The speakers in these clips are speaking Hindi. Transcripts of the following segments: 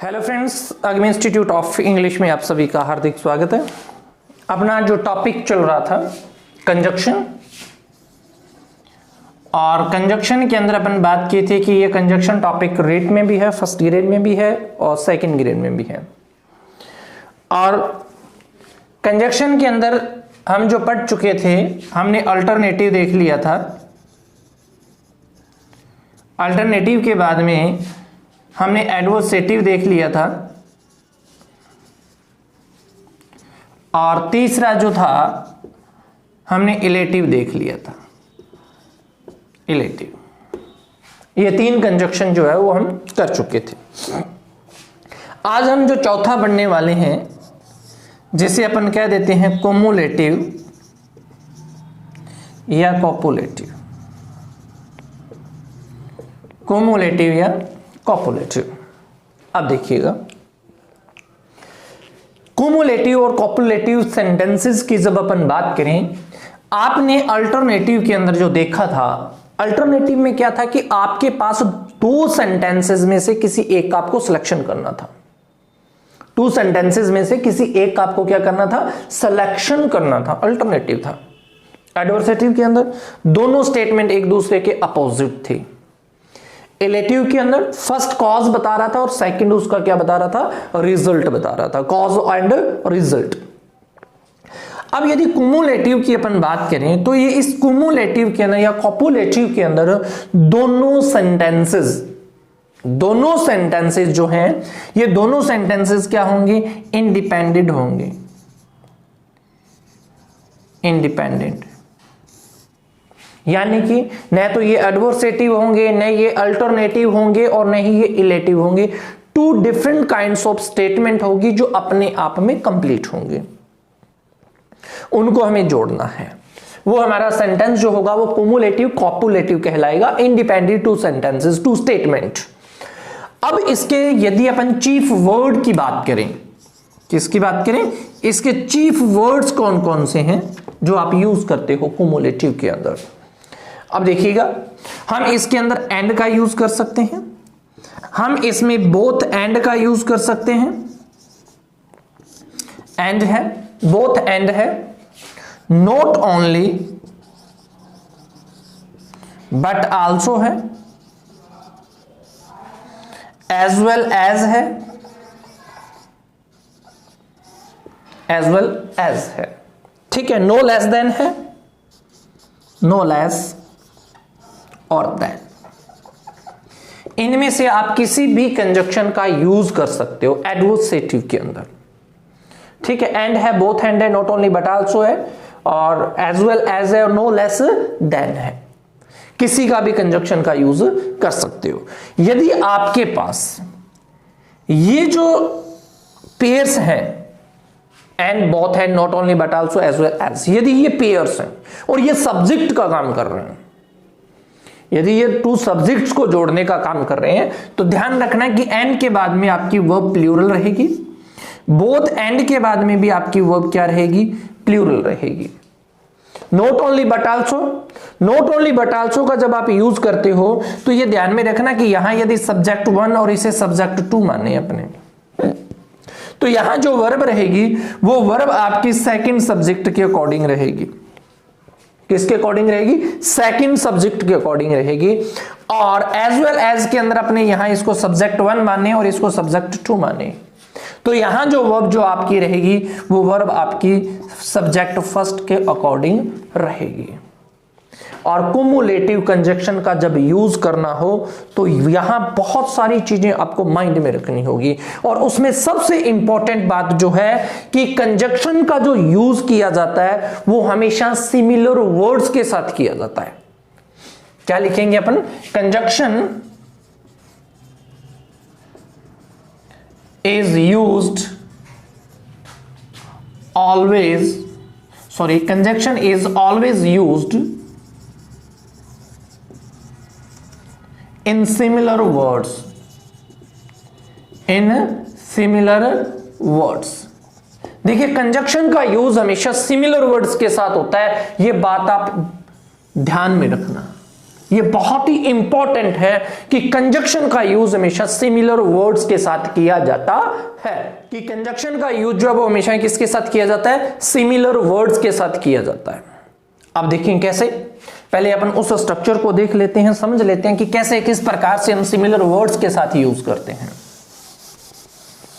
Hello friends, Agami institute of English में आप सभी का हार्दिक स्वागत है। अपना जो टॉपिक चल रहा था कंजक्शन, और कंजक्शन के अंदर अपन बात की थी कि ये कंजक्शन टॉपिक रेट में भी है, फर्स्ट ग्रेड में भी है और सेकंड ग्रेड में भी है। और कंजक्शन के अंदर हम जो पढ़ चुके थे, हमने अल्टरनेटिव देख लिया था। अल्टरनेटिव के बाद में हमने एडवर्सेटिव देख लिया था, और तीसरा जो था हमने इलेटिव देख लिया था। इलेटिव, ये तीन कंजक्शन जो है वो हम कर चुके थे। आज हम जो चौथा पढ़ने वाले हैं, जिसे अपन कह देते हैं कोमुलेटिव या कॉपुलेटिव। कोमुलेटिव या कॉपुलेटिव। अब देखिएगा, कोमुलेटिव और कॉपुलेटिव सेंटेंसेस की जब अपन बात करें, आपने अल्टरनेटिव के अंदर जो देखा था, अल्टरनेटिव में क्या था कि आपके पास दो सेंटेंसेस में से किसी एक का आपको सिलेक्शन करना था। टू सेंटेंसेस में से किसी एक का आपको क्या करना था, सिलेक्शन करना था। अल्टरनेटिव था। एडवर्सेटिव के अंदर दोनों स्टेटमेंट एक दूसरे के अपोजिट थे। इलेटिव के अंदर फर्स्ट कॉज बता रहा था और सेकंड उसका क्या बता रहा था, रिजल्ट बता रहा था। Cause and result. अब यदि कुमुलेटिव की अपन बात करें तो ये इस कुमुलेटिव के अंदर या कॉपुलेटिव के अंदर दोनों सेंटेंसेस जो हैं, ये दोनों सेंटेंसेस क्या होंगे, इंडिपेंडेंट होंगे। इंडिपेंडेंट यानी कि न तो ये एडवर्सेटिव होंगे, न ये अल्टरनेटिव होंगे और न ही ये इलेटिव होंगे। Two different kinds of statement होगी जो अपने आप में कंप्लीट होंगे। उनको हमें जोड़ना है। वो हमारा सेंटेंस जो होगा वो कुमुलेटिव कॉपुलेटिव कहलाएगा। Independent two sentences, two statement. अब इसके यदि अपन चीफ वर्ड की बात करें, किसकी बात करें, इसके चीफ वर्ड्स कौन कौन से हैं जो आप यूज करते हो कुमुलेटिव के अंदर। अब देखिएगा, हम इसके अंदर एंड का यूज कर सकते हैं, हम इसमें बोथ एंड का यूज कर सकते हैं। एंड है, बोथ एंड है, नॉट ओनली बट आल्सो है, एज वेल एज है, एज वेल एज है। ठीक है, नो लेस देन है, नो लेस और देन। इनमें से आप किसी भी कंजक्शन का यूज कर सकते हो एडवर्सेटिव के अंदर। ठीक है, एंड है, बोथ एंड है, नॉट ओनली बट आल्सो है, और एज वेल एज है, और नो लेस देन है। किसी का भी कंजक्शन का यूज कर सकते हो। यदि आपके पास ये जो पेयर्स हैं, and both and not only but also as well as, यदि ये पेयर्स हैं और ये सब्जेक्ट का काम कर रहे हैं, यदि ये टू सब्जेक्ट्स को जोड़ने का काम कर रहे हैं, तो ध्यान रखना कि एंड के बाद में आपकी वर्ब प्लूरल रहेगी, बोथ एंड के बाद में भी आपकी वर्ब क्या रहेगी, प्लूरल रहेगी। Not only but also, not only but also का जब आप यूज करते हो तो ये ध्यान में रखना कि यहां यदि सब्जेक्ट 1 और इसे सब्जेक्ट 2 माने अपने, तो यहां जो वर्ब रहेगी वो वर्ब आपकी सेकंड सब्जेक्ट के अकॉर्डिंग रहेगी। किसके अकॉर्डिंग रहेगी, सेकंड सब्जेक्ट के अकॉर्डिंग रहेगी। और एज वेल एज के अंदर अपने यहां इसको सब्जेक्ट 1 माने और इसको सब्जेक्ट 2 माने, तो यहां जो वर्ब जो आपकी रहेगी वो वर्ब आपकी सब्जेक्ट फर्स्ट के अकॉर्डिंग रहेगी। और कुमुलेटिव कंजक्शन का जब यूज करना हो तो यहां बहुत सारी चीजें आपको माइंड में रखनी होगी, और उसमें सबसे इंपॉर्टेंट बात जो है कि कंजक्शन का जो यूज किया जाता है वो हमेशा सिमिलर वर्ड्स के साथ किया जाता है। क्या लिखेंगे अपन, conjunction is used always, sorry, conjunction is always used in similar words, in similar words। देखिए, कंजक्शन का यूज हमेशा सिमिलर वर्ड्स के साथ होता है, ये बात आप ध्यान में रखना। ये बहुत ही इंपॉर्टेंट है कि कंजक्शन का यूज हमेशा सिमिलर वर्ड्स के साथ किया जाता है, कि कंजक्शन का यूज जो है वो हमेशा किसके साथ किया जाता है, सिमिलर वर्ड्स के साथ किया जाता है। अब देखिए कैसे, पहले अपन उस स्ट्रक्चर को देख लेते हैं, समझ लेते हैं कि कैसे किस प्रकार से हम सिमिलर वर्ड्स के साथ यूज करते हैं।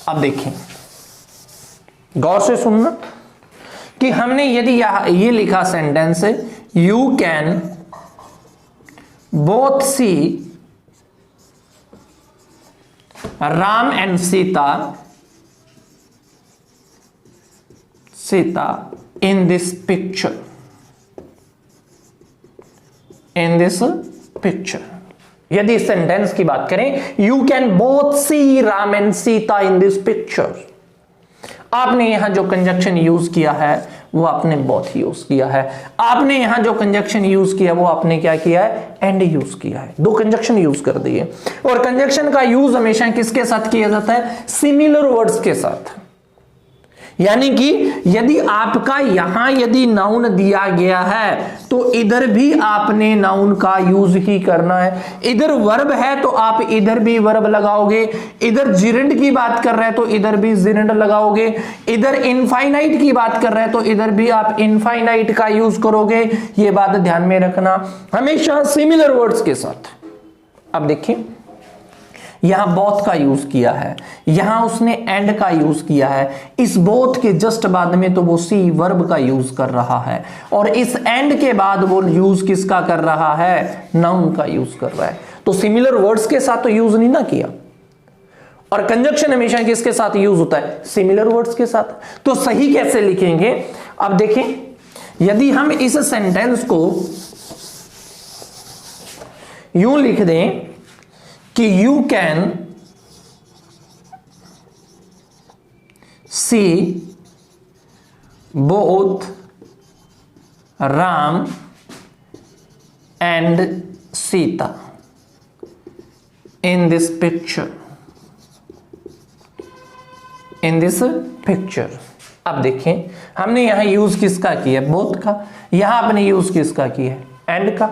अब देखिए गौर से सुनना कि हमने यदि ये लिखा सेंटेंस है, you can both see Ram and Sita in this picture, यदि सेंटेंस की बात करें, you can both see Ram and Sita in this picture, आपने यहां जो कंजक्शन यूज किया है वो आपने बोथ यूज किया है। आपने यहां जो कंजक्शन यूज किया वो आपने क्या किया है, एंड यूज किया है। दो कंजक्शन यूज कर दिए। और कंजक्शन का यूज हमेशा किसके साथ किया जाता है, सिमिलर वर्ड्स के साथ। यानी कि यदि आपका यहां यदि नाउन दिया गया है तो इधर भी आपने नाउन का यूज ही करना है। इधर वर्ब है तो आप इधर भी वर्ब लगाओगे, इधर जिरेंड की बात कर रहे हैं तो इधर भी जिरेंड लगाओगे, इधर इनफाइनाइट की बात कर रहे हैं तो इधर भी आप इनफाइनाइट का यूज करोगे। ये बात ध्यान में रखना, हमेशा सिमिलर वर्ड्स के साथ। अब देखिए यहां बोथ का यूज किया है, यहां उसने एंड का यूज किया है। इस बोथ के जस्ट बाद में तो वो सी वर्ब का यूज कर रहा है, और इस एंड के बाद वो यूज किसका कर रहा है, नाउन का यूज कर रहा है। तो सिमिलर वर्ड्स के साथ तो यूज नहीं ना किया। और कंजक्शन हमेशा किसके साथ यूज होता है, सिमिलर वर्ड्स के साथ। तो सही कैसे लिखेंगे, अब देखें, यदि हम इस सेंटेंस को यूं लिख दें कि you can C both Ram and Sita in this picture, अब देखें हमने यहां यूज किसका किया, बोथ का। यहां आपने यूज किसका किया है, एंड का।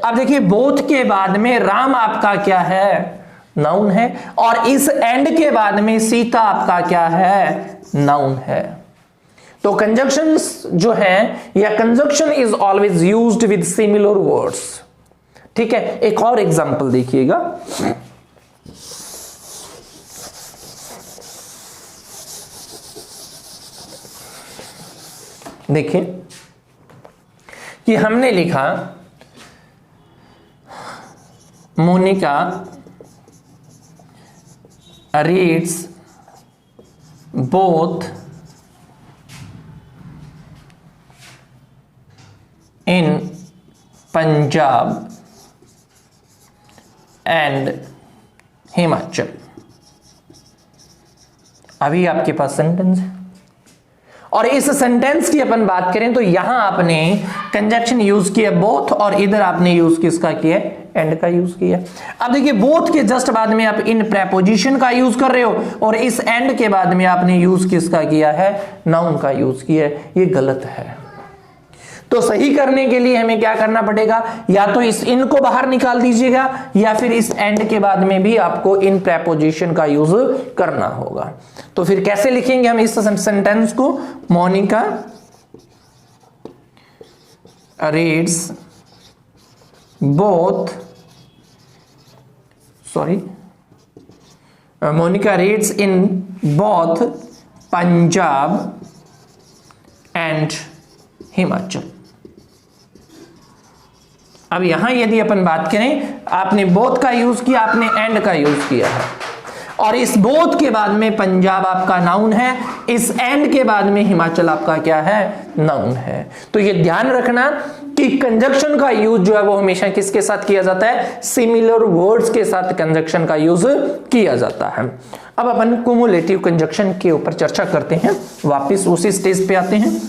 अब देखिए बोथ के बाद में राम आपका क्या है, नाउन है, और इस एंड के बाद में सीता आपका क्या है, नाउन है। तो कंजक्शंस जो है, या conjunction is always used with similar words. ठीक है, एक और एग्जांपल देखिएगा। देखिए कि हमने लिखा Monica reads both in Punjab and Himachal. अभी आपके पास सेंटेंस है, और इस सेंटेंस की अपन बात करें तो यहां आपने कंजक्शन यूज किया बोथ, और इधर आपने यूज किसका किया, एंड का यूज किया। अब देखिए बोथ के जस्ट बाद में आप इन प्रेपोजिशन का यूज कर रहे हो, और इस एंड के बाद में आपने यूज किसका किया है, नाउन का यूज किया है। ये गलत है। तो सही करने के लिए हमें क्या करना पड़ेगा, या तो इस इन को बाहर निकाल दीजिएगा, या फिर इस एंड के बाद में भी आपको इन प्रेपोजिशन का यूज करना होगा। तो फिर कैसे लिखेंगे हम इस सेंटेंस को, Monica reads Monica reads in both Punjab and Himachal. अब यहां यदि अपन बात करें, आपने बोथ का यूज किया, आपने एंड का यूज किया है, और इस बोथ के बाद में पंजाब आपका नाउन है, इस एंड के बाद में हिमाचल आपका क्या है, नाउन है। तो ये ध्यान रखना कि कंजक्शन का यूज जो है वो हमेशा किसके साथ किया जाता है, सिमिलर वर्ड्स के साथ कंजक्शन का यूज किया जाता है। अब अपन कुमुलेटिव कंजक्शन के ऊपर चर्चा करते हैं, वापस उसी स्टेज पे आते हैं।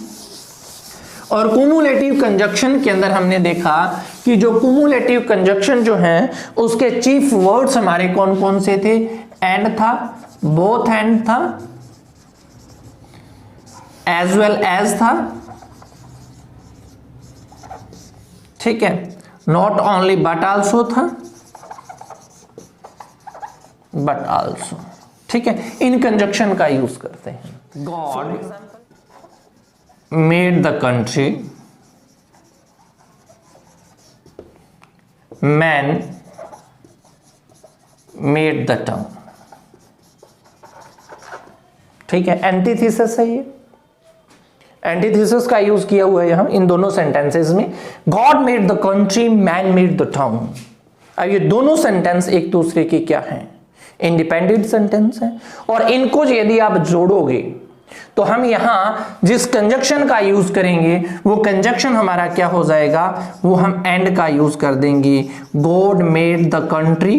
और कुमुलेटिव कंजक्शन के अंदर हमने देखा कि जो कुमुलेटिव कंजक्शन जो है उसके चीफ वर्ड्स हमारे कौन कौन से थे, एंड था, बोथ एंड था, एज वेल एज था, ठीक है, नॉट ओनली बट आल्सो था, बट आल्सो, ठीक है। इन कंजक्शन का यूज करते हैं। God made the country, man made the town, ठीक है। एंटीथेसिस है ये, एंटीथेसिस का यूज किया हुआ है यहां इन दोनों सेंटेंसेस में। God made the country, man made the town. अब ये दोनों सेंटेंस एक दूसरे के क्या हैं? इंडिपेंडेंट सेंटेंस है। और इनको यदि आप जोड़ोगे तो हम यहां जिस कंजक्शन का यूज करेंगे वो कंजक्शन हमारा क्या हो जाएगा? वो हम एंड का यूज कर देंगे। God made the country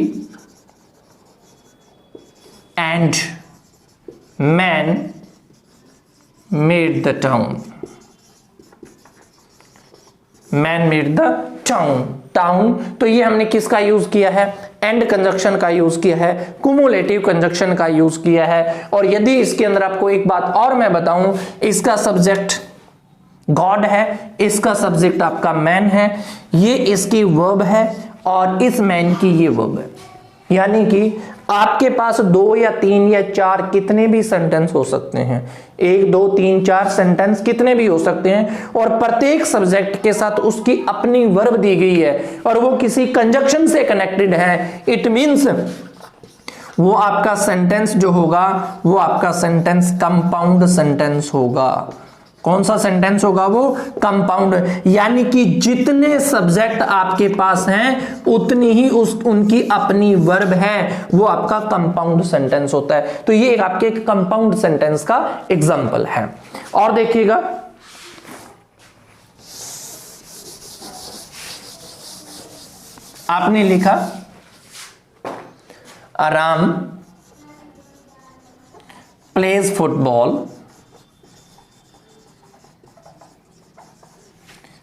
and man made the town, man made the town, town. तो ये हमने किसका यूज किया है? एंड कंजक्शन का यूज किया है, कुमुलेटिव कंजक्शन का यूज किया है। और यदि इसके अंदर आपको एक बात और मैं बताऊं, इसका सब्जेक्ट गॉड है, इसका सब्जेक्ट आपका मैन है, ये इसकी वर्ब है और इस मैन की ये वर्ब है। यानी कि आपके पास 2 या 3 या 4 कितने भी सेंटेंस हो सकते हैं, 1 2 3 4 सेंटेंस कितने भी हो सकते हैं, और प्रत्येक सब्जेक्ट के साथ उसकी अपनी वर्ब दी गई है और वो किसी कंजक्शन से कनेक्टेड है। इट मींस वो आपका सेंटेंस जो होगा वो आपका सेंटेंस कंपाउंड सेंटेंस होगा। कौन सा सेंटेंस होगा? वो कंपाउंड। यानी कि जितने सब्जेक्ट आपके पास हैं उतनी ही उनकी अपनी वर्ब है, वो आपका कंपाउंड सेंटेंस होता है। तो ये आपके कंपाउंड सेंटेंस का एग्जांपल है। और देखिएगा, आपने लिखा Ram plays football,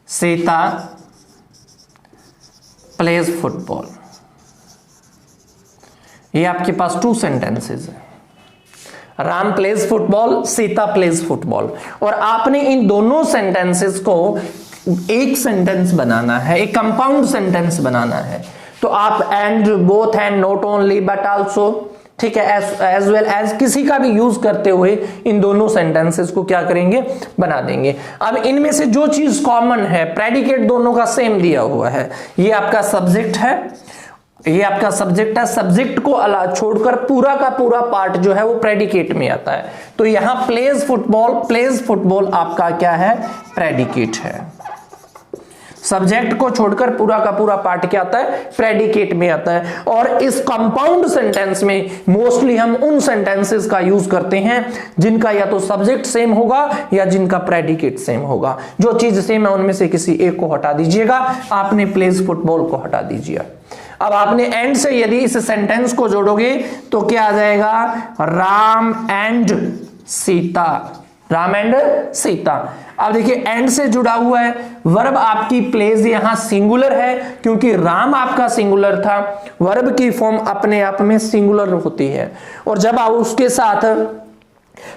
Sita plays football. ये आपके पास 2 सेंटेंसेस है। Ram plays football, Sita plays football. और आपने इन दोनों सेंटेंसेस को एक सेंटेंस बनाना है, एक कंपाउंड सेंटेंस बनाना है। तो आप and, both and, not only but also, ठीक है, एज वेल एज किसी का भी यूज करते हुए इन दोनों सेंटेंसेस को क्या करेंगे? बना देंगे। अब इनमें से जो चीज कॉमन है, प्रेडिकेट दोनों का सेम दिया हुआ है। ये आपका सब्जेक्ट है, ये आपका सब्जेक्ट है। सब्जेक्ट को अलग छोड़कर पूरा का पूरा पार्ट जो है वो प्रेडिकेट में आता है। तो यहां प्लेज फुटबॉल, प्लेज फुटबॉल आपका क्या है? प्रेडिकेट है। सब्जेक्ट को छोड़कर पूरा का पूरा पार्ट क्या आता है? प्रेडिकेट में आता है। और इस कंपाउंड सेंटेंस में मोस्टली हम उन सेंटेंसेस का यूज करते हैं जिनका या तो सब्जेक्ट सेम होगा या जिनका प्रेडिकेट सेम होगा। जो चीज सेम है उनमें से किसी एक को हटा दीजिएगा। आपने प्लेज फुटबॉल को हटा दीजिए। अब आपने एंड से यदि इस सेंटेंस को जोड़ोगे तो क्या आ जाएगा? Ram and Sita, Ram and Sita. अब देखिए एंड से जुड़ा हुआ है, वर्ब आपकी प्लेज यहां सिंगुलर है क्योंकि राम आपका सिंगुलर था। वर्ब की फॉर्म अपने आप में सिंगुलर होती है और जब आप उसके साथ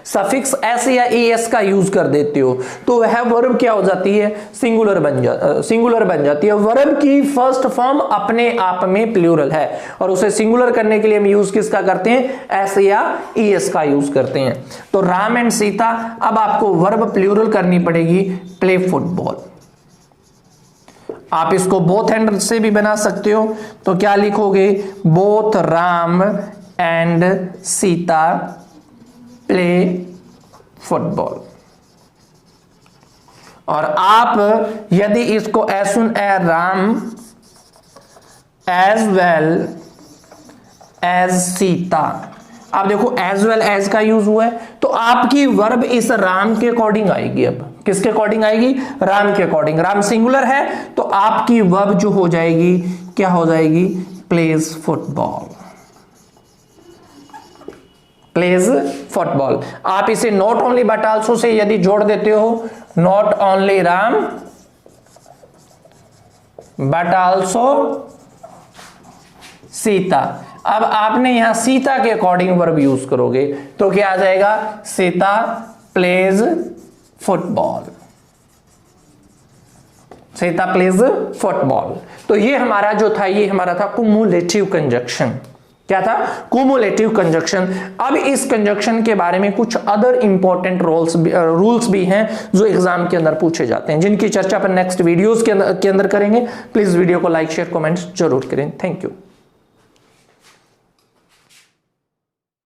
सफिक्स एस या एस का यूज कर देते हो तो वह वर्ब क्या हो जाती है? सिंगुलर बन जाती है। वर्ब की फर्स्ट फॉर्म अपने आप में प्लूरल है और उसे सिंगुलर करने के लिए हम यूज किसका करते हैं? एस या एस का यूज करते हैं। तो राम एंड सीता, अब आपको वर्ब प्लूरल करनी पड़ेगी, प्ले फुटबॉल। आप इसको बोथ एंड से भी बना सकते हो, तो क्या लिखोगे? Both Ram and Sita play football. और आप यदि इसको एज सुन ए Ram as well as Sita, आप देखो एज वेल एज का यूज हुआ है तो आपकी वर्ब इस राम के अकॉर्डिंग आएगी। अब किसके अकॉर्डिंग आएगी? राम के अकॉर्डिंग। राम सिंगुलर है तो आपकी वर्ब जो हो जाएगी क्या हो जाएगी? Plays football, plays football. आप इसे not only but also say यदि जोड़ देते हो, not only Ram but also Sita. अब आपने यहां सीता के अकॉर्डिंग वर्ब यूज करोगे तो क्या आ जाएगा? Sita plays football. Sita plays football. तो ये हमारा जो था, ये हमारा था कुमुलेटिव कंजक्शन। क्या था? Cumulative conjunction. अब इस कंजक्शन के बारे में कुछ अदर इंपॉर्टेंट रूल्स भी हैं जो एग्जाम के अंदर पूछे जाते हैं, जिनकी चर्चा अपन नेक्स्ट वीडियोस के अंदर करेंगे। प्लीज वीडियो को लाइक शेयर कमेंट्स जरूर करें। Thank you.